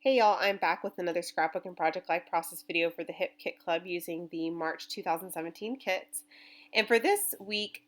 Hey y'all, I'm back with another scrapbook and project life process video for the Hip Kit Club using the March 2017 kits. And for this week,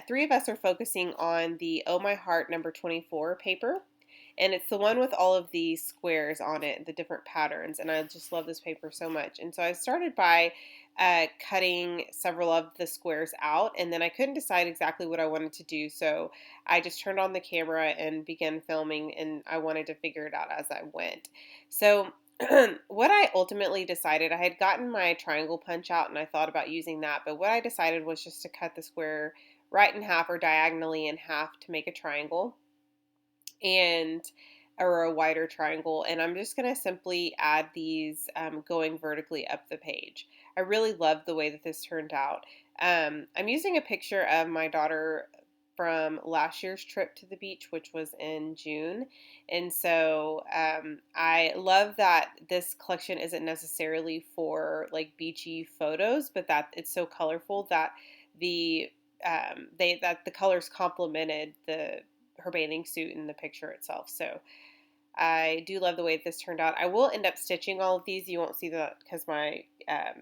three of us are focusing on the Oh My Heart number 24 paper. And it's the one with all of the squares on it, the different patterns. And I just love this paper so much. And so I started by cutting several of the squares out, and then I couldn't decide exactly what I wanted to do. So I just turned on the camera and began filming, and I wanted to figure it out as I went. So what I ultimately decided, I had gotten my triangle punch out and I thought about using that, but what I decided was just to cut the square right in half or diagonally in half to make a triangle and or a wider triangle, and I'm just going to simply add these going vertically up the page. I really love the way that this turned out. I'm using a picture of my daughter from last year's trip to the beach, which was in June. And so I love that this collection isn't necessarily for like beachy photos, but that it's so colorful that the that the colors complemented the her bathing suit in the picture itself. So I do love the way this turned out. I will end up stitching all of these. You won't see that because my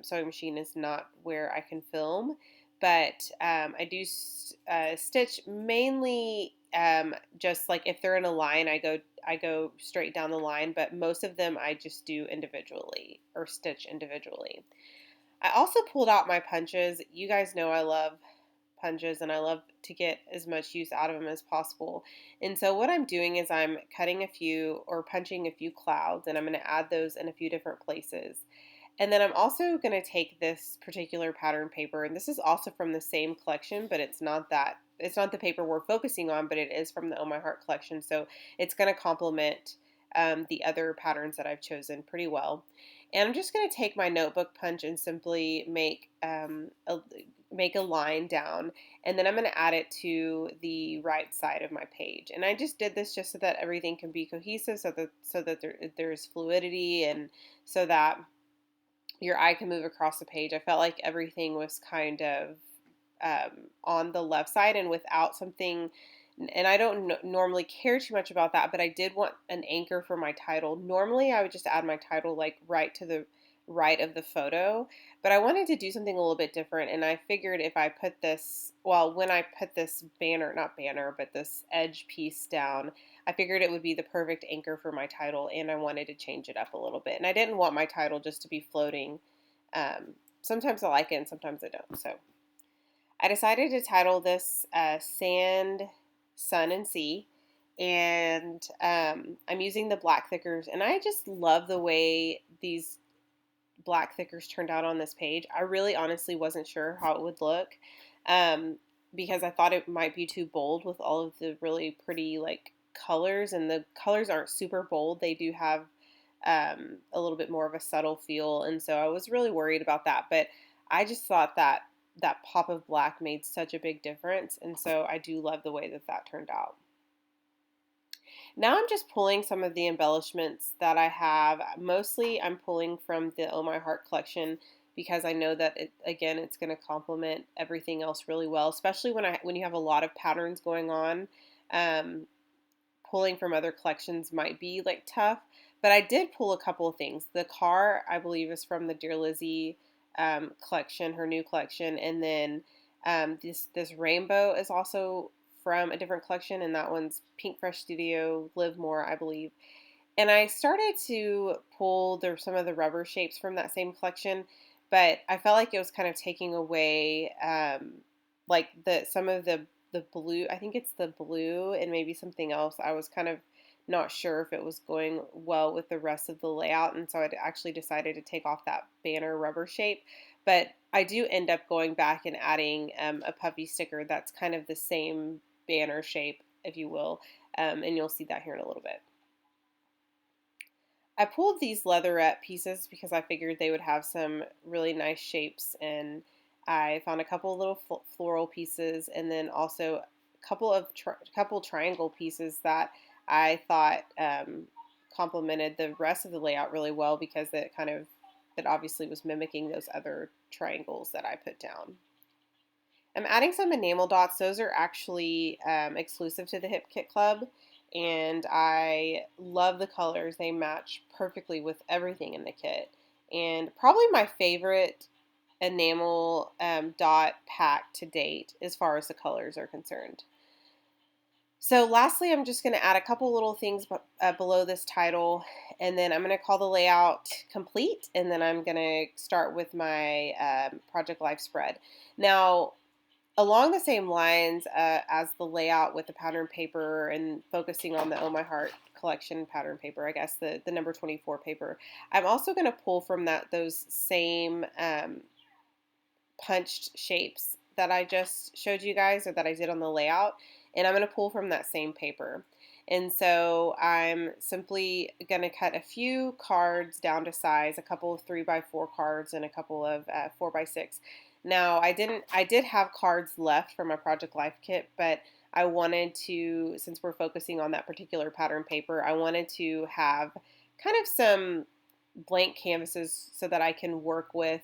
sewing machine is not where I can film, but I do stitch mainly just like if they're in a line, I go straight down the line, but most of them I just do individually or stitch individually. I also pulled out my punches. You guys know I love punches and I love to get as much use out of them as possible. And so what I'm doing is I'm cutting a few or punching a few clouds, and I'm going to add those in a few different places. And then I'm also going to take this particular pattern paper, and this is also from the same collection, but it's not the paper we're focusing on, but it is from the Oh My Heart collection. So it's going to complement the other patterns that I've chosen pretty well. And I'm just going to take my notebook punch and simply make a line down, and then I'm going to add it to the right side of my page. And I just did this just so that everything can be cohesive, so that there's fluidity, and so that your eye can move across the page. I felt like everything was kind of on the left side and without something, and I don't normally care too much about that, but I did want an anchor for my title. Normally I would just add my title like right to the right of the photo, but I wanted to do something a little bit different, and I figured if I put this, well, when I put this banner, not banner, but this edge piece down, I figured it would be the perfect anchor for my title, and I wanted to change it up a little bit. And I didn't want my title just to be floating. Sometimes I like it and sometimes I don't. So I decided to title this Sand, Sun, and Sea. And I'm using the black thickers. And I just love the way these black thickers turned out on this page. I really honestly wasn't sure how it would look um, because I thought it might be too bold with all of the really pretty like colors. And the colors aren't super bold. They do have a little bit more of a subtle feel. And so I was really worried about that. But I just thought that that pop of black made such a big difference, and so I do love the way that that turned out. Now I'm just pulling some of the embellishments that I have. Mostly I'm pulling from the Oh My Heart collection because I know that it's going to complement everything else really well, especially when you have a lot of patterns going on. Um, Pulling from other collections might be like tough, but I did pull a couple of things. The car, I believe, is from the Dear Lizzie collection, her new collection, and then this rainbow is also from a different collection, and that one's Pink Fresh Studio Live More, I believe. And I started to pull some of the rubber shapes from that same collection, but I felt like it was kind of taking away like the some of the blue. I think it's the blue and maybe something else. I was kind of not sure if it was going well with the rest of the layout, and so I actually decided to take off that banner rubber shape. But I do end up going back and adding a puffy sticker that's kind of the same banner shape, if you will, and you'll see that here in a little bit. I pulled these leatherette pieces because I figured they would have some really nice shapes, and I found a couple of little floral pieces, and then also a couple triangle pieces that I thought complemented the rest of the layout really well because it obviously was mimicking those other triangles that I put down. I'm adding some enamel dots. Those are actually exclusive to the Hip Kit Club. and I love the colors. They match perfectly with everything in the kit. And probably my favorite enamel dot pack to date as far as the colors are concerned. So lastly, I'm just going to add a couple little things below this title, and then I'm going to call the layout complete, and then I'm going to start with my Project Life spread. Now, along the same lines as the layout with the pattern paper and focusing on the Oh My Heart collection pattern paper, I guess the number 24 paper, I'm also going to pull from those same punched shapes that I just showed you guys, or that I did on the layout, and I'm going to pull from that same paper. And so I'm simply going to cut a few cards down to size, a couple of 3x4 cards and a couple of 4x6. Now I did have cards left from my Project Life kit, but I wanted to, since we're focusing on that particular pattern paper, I wanted to have kind of some blank canvases so that I can work with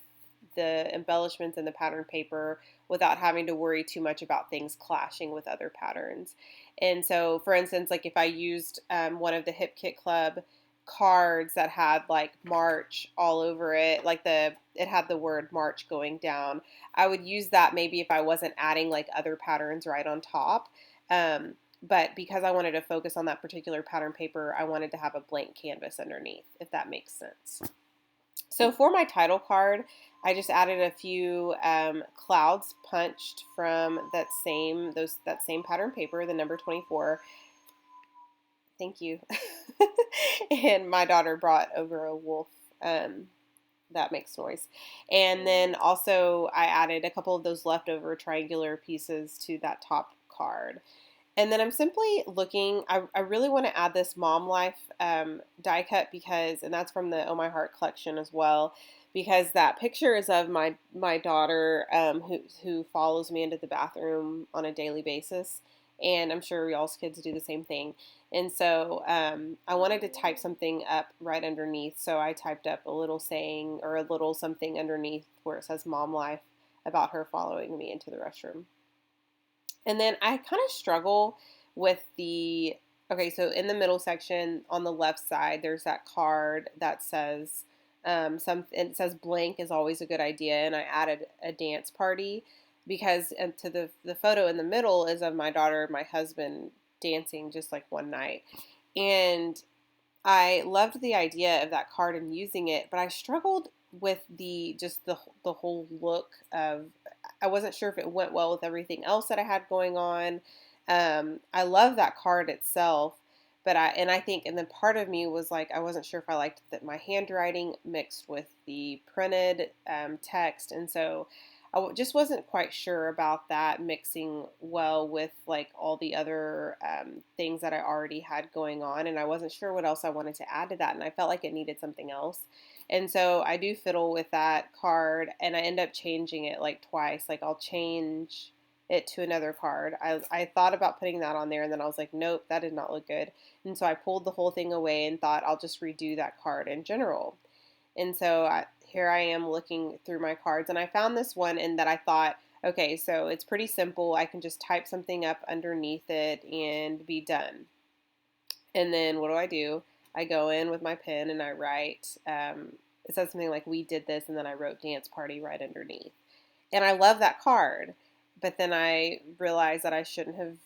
the embellishments in the pattern paper without having to worry too much about things clashing with other patterns. And so, for instance, like if I used one of the Hip Kit Club cards that had like March all over it, like it had the word March going down, I would use that maybe if I wasn't adding like other patterns right on top. But because I wanted to focus on that particular pattern paper, I wanted to have a blank canvas underneath, if that makes sense. So for my title card, I just added a few clouds punched from that same pattern paper, the number 24. Thank you. And my daughter brought over a wolf that makes noise. And then also I added a couple of those leftover triangular pieces to that top card. And then I'm simply looking, I really want to add this Mom Life die cut because, and that's from the Oh My Heart collection as well, because that picture is of my daughter who follows me into the bathroom on a daily basis. And I'm sure y'all's kids do the same thing. And so I wanted to type something up right underneath. So I typed up a little saying or a little something underneath where it says Mom Life about her following me into the restroom. And then I kind of struggle with okay, so in the middle section on the left side, there's that card that says, it says blank is always a good idea. And I added a dance party because to the photo in the middle is of my daughter and my husband dancing just like one night. And I loved the idea of that card and using it, but I struggled with the whole look of, I wasn't sure if it went well with everything else that I had going on. I love that card itself, but I think, and then part of me was like, I wasn't sure if I liked that my handwriting mixed with the printed text, and so I just wasn't quite sure about that mixing well with like all the other things that I already had going on, and I wasn't sure what else I wanted to add to that, and I felt like it needed something else. And so I do fiddle with that card, and I end up changing it like twice. Like I'll change it to another card. I thought about putting that on there, and then I was like, nope, that did not look good. And so I pulled the whole thing away and thought I'll just redo that card in general. And so here I am looking through my cards, and I found this one and that I thought, okay, so it's pretty simple. I can just type something up underneath it and be done. And then what do? I go in with my pen and I write, it says something like, we did this, and then I wrote dance party right underneath. And I love that card, but then I realized that I shouldn't have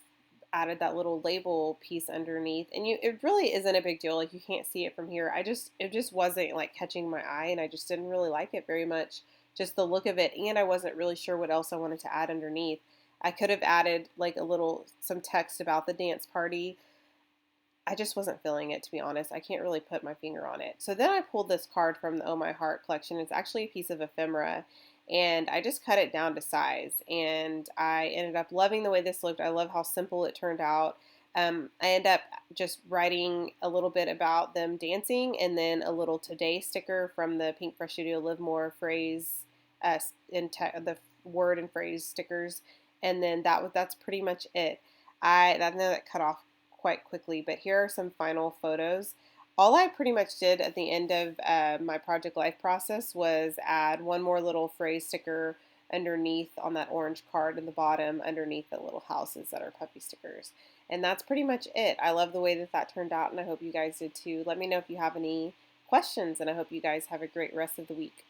added that little label piece underneath. And it really isn't a big deal. Like you can't see it from here. It just wasn't like catching my eye, and I just didn't really like it very much. Just the look of it, and I wasn't really sure what else I wanted to add underneath. I could have added like some text about the dance party. I just wasn't feeling it, to be honest. I can't really put my finger on it. So then I pulled this card from the Oh My Heart collection. It's actually a piece of ephemera, and I just cut it down to size, and I ended up loving the way this looked. I love how simple it turned out. I end up just writing a little bit about them dancing, and then a little today sticker from the Pink Fresh Studio Live More phrase, the word and phrase stickers, and then that's pretty much it. I know that cut off quite quickly, but here are some final photos. All I pretty much did at the end of my Project Life process was add one more little phrase sticker underneath on that orange card in the bottom underneath the little houses that are puppy stickers. And that's pretty much it. I love the way that that turned out, and I hope you guys did too. Let me know if you have any questions, and I hope you guys have a great rest of the week.